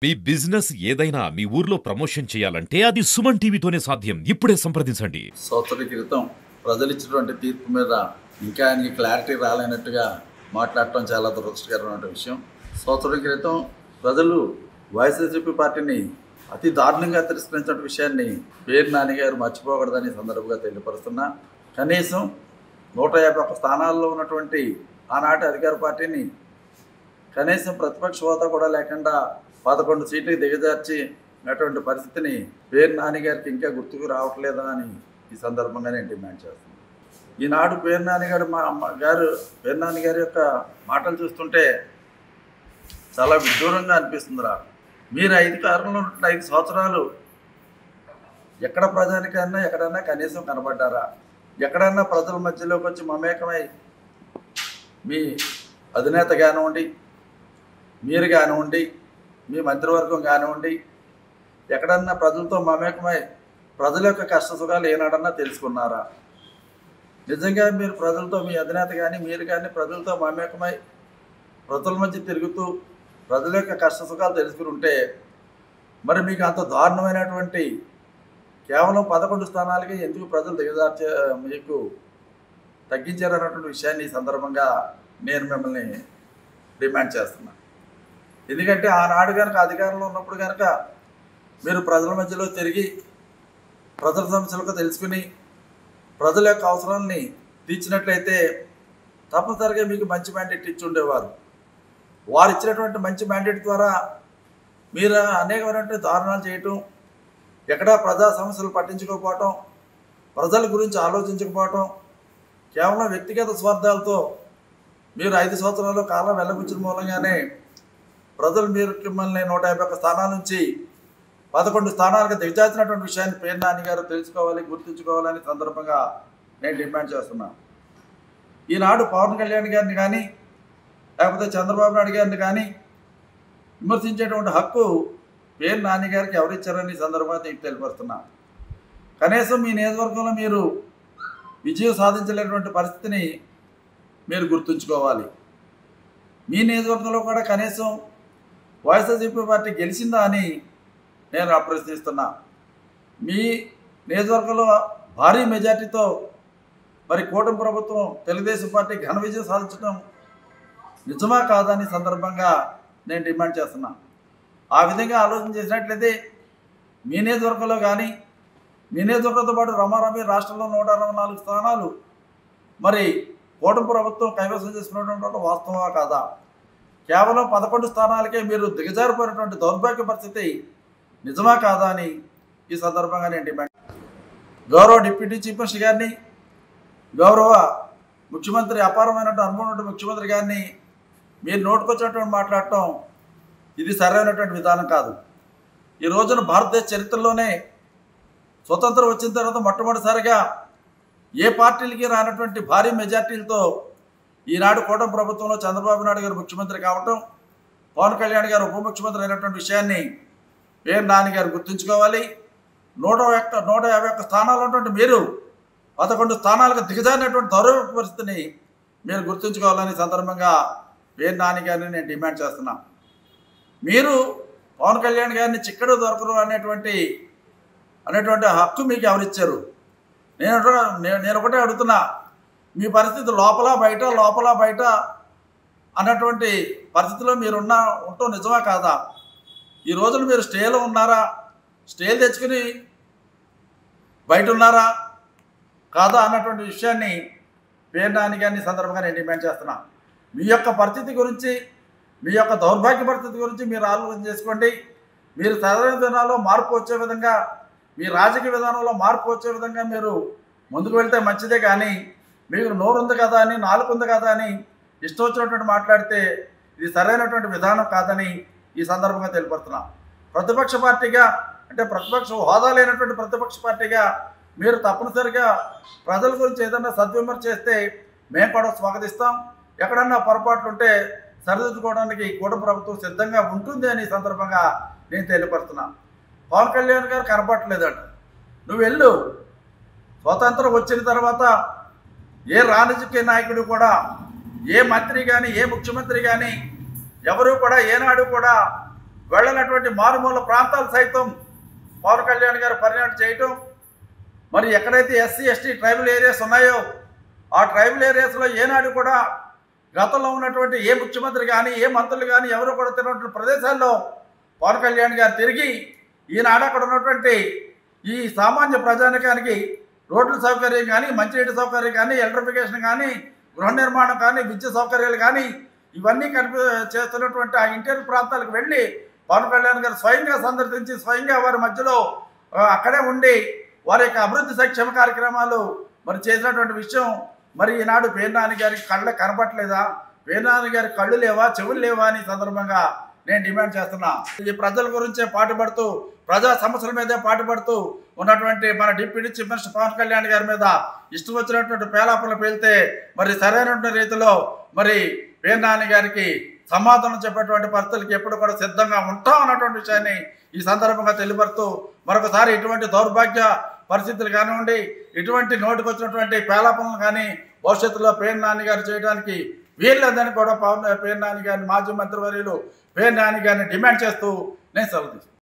మీ business ఏదైనా మీ ఊర్లో promotion చేయాలంటే అది సుమన్ టీవీతోనే సాధ్యం. ఇప్పుడే సంప్రదించండి. సంవత్సరాల క్రితం ప్రజలు ఇచ్చినటువంటి తీర్పు మీద ఇంకా ఆయనకి క్లారిటీ రాలేనట్టుగా మాట్లాడటం చాలా దురదృష్టకరమైన విషయం. సంవత్సరాల క్రితం ప్రజలు వైఎస్ఆర్సీపీ పార్టీని అతి దారుణంగా తిరస్కరించిన విషయాన్ని పేరు నాని గారు మర్చిపోకూడదని సందర్భంగా తెలియపరుస్తున్నా. కనీసం 151 స్థానాల్లో ఉన్నటువంటి ఆనాటి అధికార పార్టీని కనీసం ప్రతిపక్ష హోదా కూడా లేకుండా 11 సీట్లకు దిగజార్చినటువంటి పరిస్థితిని పేరు నాని గారికి ఇంకా గుర్తుకు రావట్లేదా అని ఈ సందర్భంగా నేను డిమాండ్ చేస్తున్నాను. ఈనాడు పేరు నాని గారి యొక్క మాటలు చూస్తుంటే చాలా విడ్డూరంగా అనిపిస్తుంది. మీరు అధికారంలో ఉన్న 5 సంవత్సరాలు ఎక్కడ ప్రజానికన్నా ఎక్కడన్నా కనీసం కనబడ్డారా? ఎక్కడన్నా ప్రజల మధ్యలోకి వచ్చి మమేకమై మీ అధినేత కానివ్వండి, మీరు కానివ్వండి, మీ మంత్రివర్గం కానివ్వండి, ఎక్కడన్నా ప్రజలతో మమేకమై ప్రజల యొక్క కష్ట సుఖాలు ఏనాడన్నా తెలుసుకున్నారా? నిజంగా మీరు ప్రజలతో, మీ అధినేత కానీ మీరు కానీ ప్రజలతో మమేకమై ప్రజల మధ్య తిరుగుతూ ప్రజల యొక్క కష్ట సుఖాలు తెలుసుకుని ఉంటే మరి మీకు అంత దారుణమైనటువంటి కేవలం 11 స్థానాలకి ఎందుకు ప్రజలు మీకు తగ్గించారన్నటువంటి విషయాన్ని ఈ సందర్భంగా నేను మిమ్మల్ని డిమాండ్ చేస్తున్నాను. ఎందుకంటే ఆనాడు కనుక అధికారంలో ఉన్నప్పుడు కనుక మీరు ప్రజల మధ్యలో తిరిగి ప్రజల సమస్యలకు తెలుసుకుని ప్రజల యొక్క అవసరాలని తీర్చినట్లయితే తప్పనిసరిగా మీకు మంచి మ్యాండేట్ ఇచ్చి ఉండేవారు. వారు ఇచ్చినటువంటి మంచి మ్యాండేట్ ద్వారా మీరు అనేకమైనటువంటి దారుణాలు చేయటం, ఎక్కడా ప్రజా సమస్యలు పట్టించుకోకపోవటం, ప్రజల గురించి ఆలోచించకపోవటం, కేవలం వ్యక్తిగత స్వార్థాలతో మీరు 5 సంవత్సరాలు కాలం వెళ్ళబుచ్చిన మూలంగానే ప్రజలు మిమ్మల్ని 151 స్థానాల నుంచి 11 స్థానాలకు దిగజార్చినటువంటి విషయాన్ని పేరు నాని గారు తెలుసుకోవాలి, గుర్తుంచుకోవాలని సందర్భంగా నేను డిమాండ్ చేస్తున్నాను. ఈనాడు పవన్ కళ్యాణ్ గారిని కానీ లేకపోతే చంద్రబాబు నాయుడు గారిని కానీ విమర్శించేటువంటి హక్కు పేరు నాని గారికి ఎవరిచ్చారని ఈ సందర్భంగా మీకు తెలియపరుస్తున్నా. కనీసం మీ నియోజకవర్గంలో మీరు విజయం సాధించలేనటువంటి పరిస్థితిని మీరు గుర్తుంచుకోవాలి. మీ నియోజకవర్గంలో కూడా కనీసం వైఎస్ఆర్సీపీ పార్టీ గెలిచిందా అని నేను ప్రశ్నిస్తున్నా. మీ నియోజకవర్గంలో భారీ మెజార్టీతో మరి కూటమి ప్రభుత్వం తెలుగుదేశం పార్టీ ఘన విజయం సాధించడం నిజమా కాదని సందర్భంగా నేను డిమాండ్ చేస్తున్నా. ఆ విధంగా ఆలోచన చేసినట్లయితే మీ నియోజకవర్గంలో కానీ, మీ నియోజకవర్గంతో పాటు రమారమి రాష్ట్రంలో 164 స్థానాలు మరి కూటమి ప్రభుత్వం కైవసం చేసుకున్నటువంటి వాస్తవమా కాదా? కేవలం 11 స్థానాలకే మీరు దిగజారిపోయినటువంటి దౌర్భాగ్య పరిస్థితి నిజమా కాదా అని ఈ సందర్భంగా నేను డిమాండ్. గౌరవ డిప్యూటీ చీఫ్ మినిస్టర్ గారిని, గౌరవ ముఖ్యమంత్రి, అపారమైనటువంటి అనుభవం ఉన్న ముఖ్యమంత్రి గారిని మీరు నోటుకొచ్చినటువంటి మాట్లాడటం ఇది సరైనటువంటి విధానం కాదు. ఈ రోజున భారతదేశ చరిత్రలోనే స్వతంత్రం వచ్చిన తర్వాత మొట్టమొదటిసారిగా ఏ పార్టీలకి రానటువంటి భారీ మెజార్టీలతో ఈనాడు కూటమి ప్రభుత్వంలో చంద్రబాబు నాయుడు గారు ముఖ్యమంత్రి కావటం, పవన్ కళ్యాణ్ గారు ఉప ముఖ్యమంత్రి అయినటువంటి విషయాన్ని పేరు నాని గారు గుర్తుంచుకోవాలి. 151 స్థానాలు ఉన్నటువంటి మీరు 11 స్థానాలకు దిగజారినటువంటి దౌర్భాగ్య పరిస్థితిని మీరు గుర్తుంచుకోవాలని సందర్భంగా పేరు నాని గారిని నేను డిమాండ్ చేస్తున్నా. మీరు పవన్ కళ్యాణ్ గారిని చిక్కడు దొరకరు అనేటువంటి హక్కు మీకు ఎవరిచ్చారు? నేను ఒకటే అడుగుతున్నా, మీ పరిస్థితి లోపల బయట అన్నటువంటి పరిస్థితిలో మీరు ఉండటం నిజమా కాదా? ఈ రోజున మీరు స్టేలో ఉన్నారా? స్టేలు తెచ్చుకుని బయట ఉన్నారా కాదా అన్నటువంటి విషయాన్ని పేరు నాని గారిని సందర్భంగా నేను డిమాండ్ చేస్తున్నా. మీ యొక్క పరిస్థితి గురించి, మీ యొక్క దౌర్భాగ్య పరిస్థితి గురించి మీరు ఆలోచన చేసుకోండి. మీరు సరైన విధానంలో మార్పు వచ్చే విధంగా, మీ రాజకీయ విధానంలో మార్పు వచ్చే విధంగా మీరు ముందుకు వెళ్తే మంచిదే. కానీ మీకు నోరు ఉంది కదా అని, నాలుగు ఉంది కదా అని ఇష్టం వచ్చినటువంటి మాట్లాడితే ఇది సరైనటువంటి విధానం కాదని ఈ సందర్భంగా తెలియపడుతున్నా. ప్రతిపక్ష పార్టీగా, అంటే ప్రతిపక్ష హోదా లేనటువంటి ప్రతిపక్ష పార్టీగా మీరు తప్పనిసరిగా ప్రజల గురించి ఏదైనా సద్విమర్శ చేస్తే మేము కూడా స్వాగతిస్తాం. ఎక్కడన్నా పొరపాట్లు ఉంటే సరిదిద్దుకోవడానికి కూటమి ప్రభుత్వం సిద్ధంగా ఉంటుంది అని సందర్భంగా నేను తెలియపరుస్తున్నా. పవన్ కళ్యాణ్ గారు కనపడలేదట. నువ్వు వెళ్ళు. స్వతంత్రం వచ్చిన తర్వాత ఏ రాజకీయ నాయకుడు కూడా, ఏ మంత్రి కానీ, ఏ ముఖ్యమంత్రి కానీ ఎవరు కూడా ఏనాడు కూడా వెళ్ళనటువంటి మారుమూల ప్రాంతాలు సైతం పవన్ కళ్యాణ్ గారు పర్యటన చేయటం, మరి ఎక్కడైతే ఎస్సీ ఎస్టీ ట్రైబల్ ఏరియాస్ ఉన్నాయో ఆ ట్రైబల్ ఏరియాస్లో ఏనాడు కూడా గతంలో ఉన్నటువంటి ఏ ముఖ్యమంత్రి కానీ ఏ మంత్రులు కానీ ఎవరు కూడా తిన్నటువంటి ప్రదేశాల్లో పవన్ కళ్యాణ్ గారు తిరిగి ఈనాడు అక్కడ ఉన్నటువంటి ఈ సామాన్య ప్రజానికానికి రోడ్ల సౌకర్యం కానీ, మంచినీటి సౌకర్యం కానీ, ఎలక్ట్రిఫికేషన్ కానీ, గృహ నిర్మాణం కానీ, విద్యుత్ సౌకర్యాలు కానీ ఇవన్నీ చేస్తున్నటువంటి ఆ ఇంటీరియర్ ప్రాంతాలకు వెళ్ళి పవన్ కళ్యాణ్ గారు స్వయంగా సందర్శించి స్వయంగా వారి మధ్యలో అక్కడే ఉండి వారి యొక్క అభివృద్ధి సంక్షేమ కార్యక్రమాలు మరి చేసినటువంటి విషయం మరి ఈనాడు పేర్ని నాని గారికి కళ్ళ కనపట్లేదా, పేర్ని నాని గారి కళ్ళు లేవా, చెవులు లేవా అని సందర్భంగా నేను డిమాండ్ చేస్తున్నా. ఈ ప్రజల గురించే పాటుపడుతూ ప్రజా సమస్యల మీదే పాటుపడుతూ ఉన్నటువంటి మన deputy chief minister Pawan Kalyan గారి మీద ఇష్టం వచ్చినటువంటి పేలాపలు పేలితే మరి సరైనటువంటి రీతిలో మరి పేర్ని నాని గారికి సమాధానం చెప్పేటువంటి పరిస్థితులకి ఎప్పుడు కూడా సిద్ధంగా ఉంటాం అన్నటువంటి విషయాన్ని ఈ సందర్భంగా తెలియపరుస్తూ మరొకసారి ఇటువంటి దౌర్భాగ్య పరిస్థితులు కానివ్వండి, ఇటువంటి నోటికి వచ్చినటువంటి పేలాపనలు కానీ భవిష్యత్తులో పేర్ని నాని గారు చేయడానికి వీళ్ళందరినీ కూడా పేర్ని నాని గారిని మాజీ మంత్రివర్యులు పేర్ని నాని గారిని డిమాండ్ చేస్తూ నేను సెలవు తీసుకున్నాను.